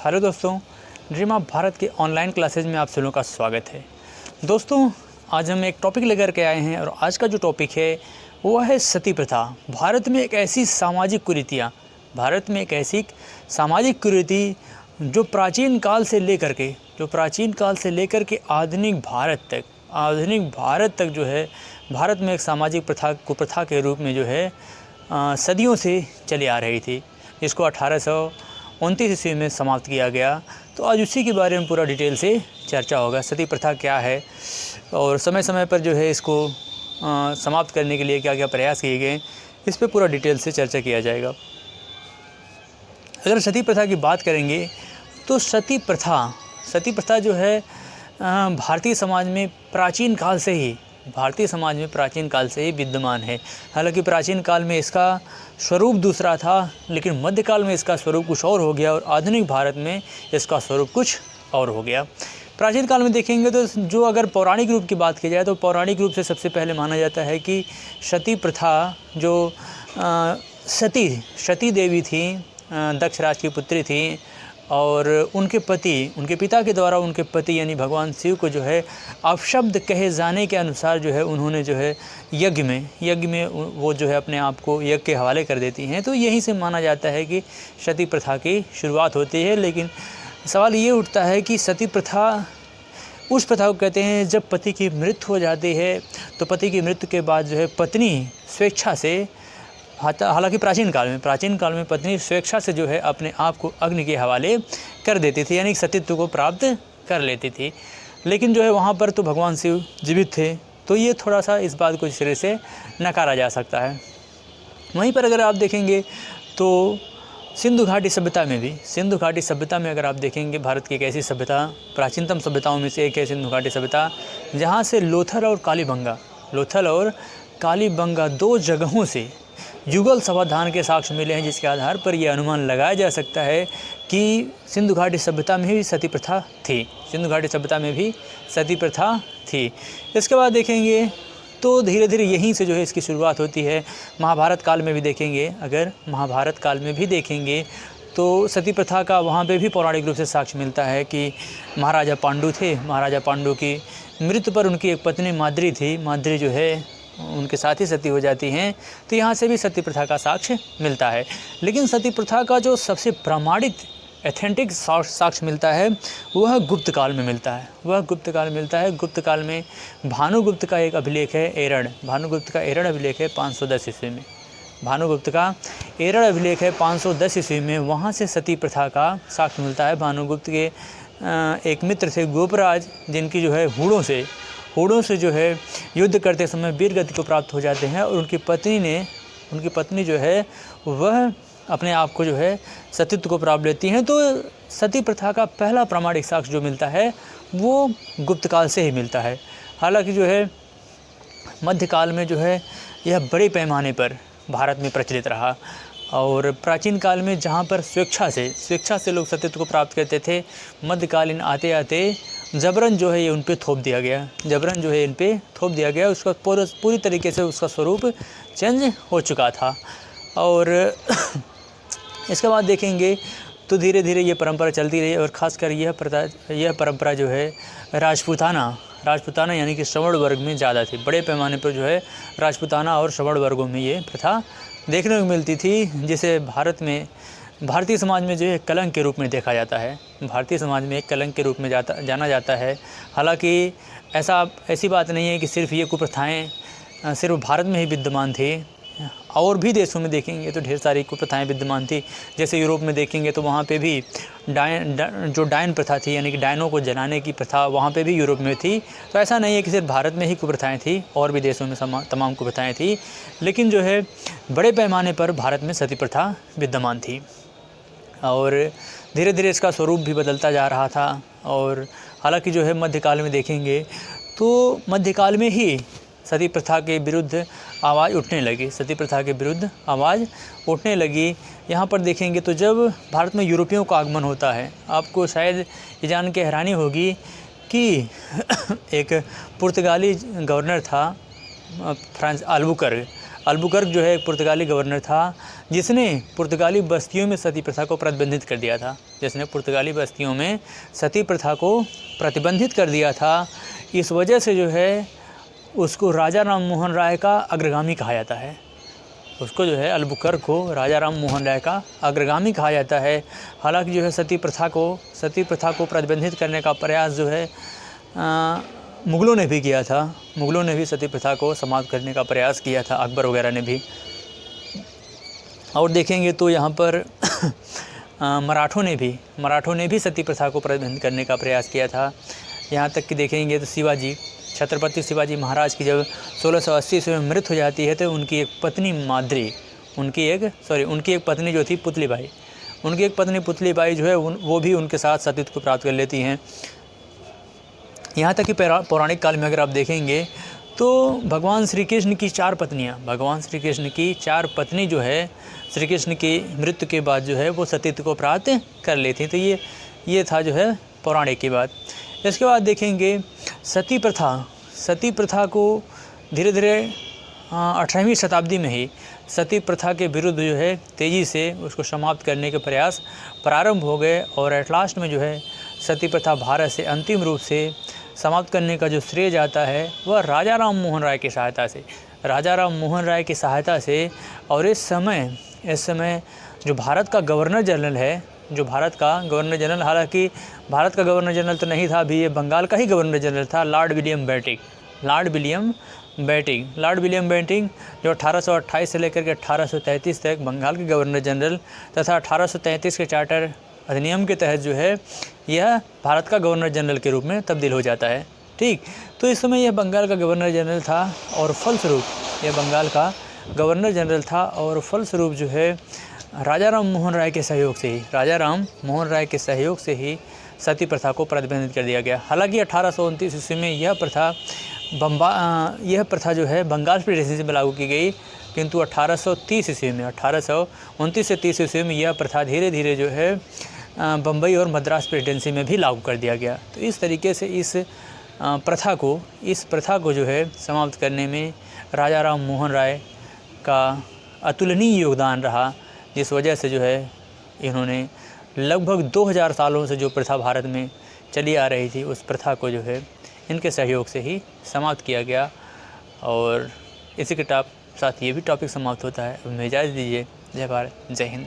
Hello दोस्तों, dream of Bharat के online classes में आप सभी का स्वागत है। दोस्तों, आज हम एक टॉपिक लेकर के आए हैं और आज का जो टॉपिक है वो है सती प्रथा। भारत में एक ऐसी सामाजिक कुरीति जो प्राचीन काल से लेकर के आधुनिक भारत तक जो है, भारत में एक सामाजिक प्रथा के रूप में जो है सदियों से चली आ रही थी। इसको 1829 ईस्वी में समाप्त किया गया। तो आज उसी के बारे में पूरा डिटेल से चर्चा होगा। सती प्रथा क्या है और समय समय पर जो है इसको समाप्त करने के लिए क्या क्या प्रयास किए गए, इस पे पूरा डिटेल से चर्चा किया जाएगा। अगर सती प्रथा की बात करेंगे तो सती प्रथा जो है भारतीय समाज में प्राचीन काल से ही विद्यमान है। हालांकि प्राचीन काल में इसका स्वरूप दूसरा था, लेकिन मध्यकाल में इसका स्वरूप कुछ और हो गया और आधुनिक भारत में इसका स्वरूप कुछ और हो गया। प्राचीन काल में देखेंगे तो जो अगर पौराणिक रूप की बात की जाए तो पौराणिक रूप से सबसे पहले माना जाता है कि सती प्रथा जो सती देवी थी, दक्ष राज की पुत्री थी और उनके पिता के द्वारा उनके पति यानी भगवान शिव को जो है अपशब्द कहे जाने के अनुसार जो है उन्होंने जो है यज्ञ में वो जो है अपने आप को यज्ञ के हवाले कर देती हैं। तो यहीं से माना जाता है कि सती प्रथा की शुरुआत होती है। लेकिन सवाल ये उठता है कि सती प्रथा उस प्रथा को कहते हैं जब पति की मृत्यु हो जाती है, तो पति की मृत्यु के बाद जो है पत्नी स्वेच्छा से, हालांकि प्राचीन काल में पत्नी स्वेच्छा से जो है अपने आप को अग्नि के हवाले कर देती थी, यानी सतीत्व को प्राप्त कर लेती थी। लेकिन जो है वहाँ पर तो भगवान शिव जीवित थे, तो ये थोड़ा सा इस बात को सिरे से नकारा जा सकता है। वहीं पर अगर आप देखेंगे तो सिंधु घाटी सभ्यता में अगर आप देखेंगे, भारत की एक ऐसी सभ्यता, प्राचीनतम सभ्यताओं में से एक है सिंधु घाटी सभ्यता, जहाँ से लोथल और कालीबंगा दो जगहों से युगल समाधान के साक्ष्य मिले हैं, जिसके आधार पर यह अनुमान लगाया जा सकता है कि सिंधु घाटी सभ्यता में भी सती प्रथा थी। इसके बाद देखेंगे तो धीरे धीरे यहीं से जो है इसकी शुरुआत होती है। महाभारत काल में भी देखेंगे तो सती प्रथा का वहाँ पे भी पौराणिक रूप से साक्ष्य मिलता है कि महाराजा पांडु की मृत्यु पर उनकी एक पत्नी माद्री जो है उनके साथ ही सती हो जाती हैं। तो यहाँ से भी सती प्रथा का साक्ष्य मिलता है। लेकिन सती प्रथा का जो सबसे प्रामाणिक एथेंटिक साक्ष्य मिलता है वह गुप्त काल में मिलता है। गुप्त काल में भानुगुप्त का एक अभिलेख है, भानुगुप्त का एरण अभिलेख है 510 ईस्वी में। वहाँ से सती प्रथा का साक्ष्य मिलता है। भानुगुप्त के एक मित्र थे गोपराज, जिनकी जो है हूणों से जो है युद्ध करते समय वीर गति को प्राप्त हो जाते हैं और उनकी पत्नी जो है वह अपने आप को जो है सतीत्व को प्राप्त लेती हैं। तो सती प्रथा का पहला प्रामाणिक साक्ष्य जो मिलता है वो गुप्त काल से ही मिलता है। हालांकि जो है मध्यकाल में जो है यह बड़े पैमाने पर भारत में प्रचलित रहा और प्राचीन काल में जहाँ पर स्वेच्छा से लोग सतीत्व को प्राप्त करते थे, मध्यकालीन आते आते जबरन जो है ये उन पे थोप दिया गया। उसका पूरी तरीके से उसका स्वरूप चेंज हो चुका था। और इसके बाद देखेंगे तो धीरे धीरे ये परंपरा चलती रही और ख़ासकर यह परंपरा जो है राजपूताना यानी कि श्रवण वर्ग में ज़्यादा थी। बड़े पैमाने पर जो है राजपूताना और श्रवण वर्गों में ये प्रथा देखने को मिलती थी, जिसे भारतीय समाज में जो है कलंक के रूप में देखा जाता है। जाना जाता है। हालांकि ऐसी बात नहीं है कि सिर्फ ये कुप्रथाएं सिर्फ भारत में ही विद्यमान थी, और भी देशों में देखेंगे तो ढेर सारी कुप्रथाएं विद्यमान थी। जैसे यूरोप में देखेंगे तो वहाँ पे भी डायन प्रथा थी, यानी कि डायनों को जलाने की प्रथा वहाँ पे भी यूरोप में थी। तो ऐसा नहीं है कि सिर्फ भारत में ही कुप्रथाएं थी, और भी देशों में तमाम कुप्रथाएं थी। लेकिन जो है बड़े पैमाने पर भारत में सती प्रथा विद्यमान थी और धीरे धीरे इसका स्वरूप भी बदलता जा रहा था। और हालांकि जो है मध्यकाल में देखेंगे तो मध्यकाल में ही सती प्रथा के विरुद्ध आवाज़ उठने लगी। यहाँ पर देखेंगे तो जब भारत में यूरोपियों का आगमन होता है, आपको शायद ये जान के हैरानी होगी कि एक पुर्तगाली गवर्नर था फ्रांस अल्बुकर्क जो है एक पुर्तगाली गवर्नर था जिसने पुर्तगाली बस्तियों में सती प्रथा को प्रतिबंधित कर दिया था, जिसने पुर्तगाली बस्तियों में सती प्रथा को प्रतिबंधित कर दिया था। इस वजह से जो है उसको राजा राम मोहन राय का अग्रगामी कहा जाता है। उसको जो है अल्बुकर्क को राजा राम मोहन राय का अग्रगामी कहा जाता है। हालांकि जो है सती प्रथा को प्रतिबंधित करने का प्रयास जो है मुग़लों ने भी किया था। मुग़लों ने भी सती प्रथा को समाप्त करने का प्रयास किया था, अकबर वगैरह ने भी। और देखेंगे तो यहाँ पर मराठों ने भी सती प्रथा को प्रतिबंधित करने का प्रयास किया था। यहाँ तक कि देखेंगे तो छत्रपति शिवाजी महाराज की जब 1680 ईस्वी में मृत्यु हो जाती है तो उनकी एक पत्नी माद्री, उनकी एक पत्नी जो थी पुतलीबाई, उनकी एक पत्नी पुतलीबाई जो है वो भी उनके साथ सतीत्व को प्राप्त कर लेती हैं। यहाँ तक कि पौराणिक काल में अगर आप देखेंगे तो भगवान श्री कृष्ण की 4 पत्नी जो है श्री कृष्ण की मृत्यु के बाद जो है वो सतीत्व को प्राप्त कर लेती। तो ये था जो है पौराणिक की बात। इसके बाद देखेंगे सती प्रथा को धीरे धीरे 18वीं शताब्दी में ही सती प्रथा के विरुद्ध जो है तेज़ी से उसको समाप्त करने के प्रयास प्रारंभ हो गए और एट लास्ट में जो है सती प्रथा भारत से अंतिम रूप से समाप्त करने का जो श्रेय जाता है वह राजा राम मोहन राय की सहायता से। और इस समय जो भारत का गवर्नर जनरल है, हालांकि भारत का गवर्नर जनरल तो नहीं था, अभी ये बंगाल का ही गवर्नर जनरल था, लॉर्ड विलियम बेंटिंक जो 1828 से लेकर के 1833 तक बंगाल के गवर्नर जनरल तथा 1833 के चार्टर अधिनियम के तहत जो है यह भारत का गवर्नर जनरल के रूप में तब्दील हो जाता है। ठीक, तो इस समय यह बंगाल का गवर्नर जनरल था और फलस्वरूप जो है राजा राम मोहन राय के सहयोग से ही सती प्रथा को प्रतिबंधित कर दिया गया। हालांकि 1829 ईस्वी में यह प्रथा जो है बंगाल प्रेसिडेंसी में लागू की गई, किंतु 1829 से 30 ईस्वी में यह प्रथा धीरे धीरे जो है बम्बई और मद्रास प्रेसिडेंसी में भी लागू कर दिया गया। तो इस तरीके से इस प्रथा को जो है समाप्त करने में राजा राम मोहन राय का अतुलनीय योगदान रहा, जिस वजह से जो है इन्होंने लगभग 2000 सालों से जो प्रथा भारत में चली आ रही थी उस प्रथा को जो है इनके सहयोग से ही समाप्त किया गया। और इसी के साथ ये भी टॉपिक समाप्त होता है। अब इजाज़त दीजिए। जय भारत, जय हिंद।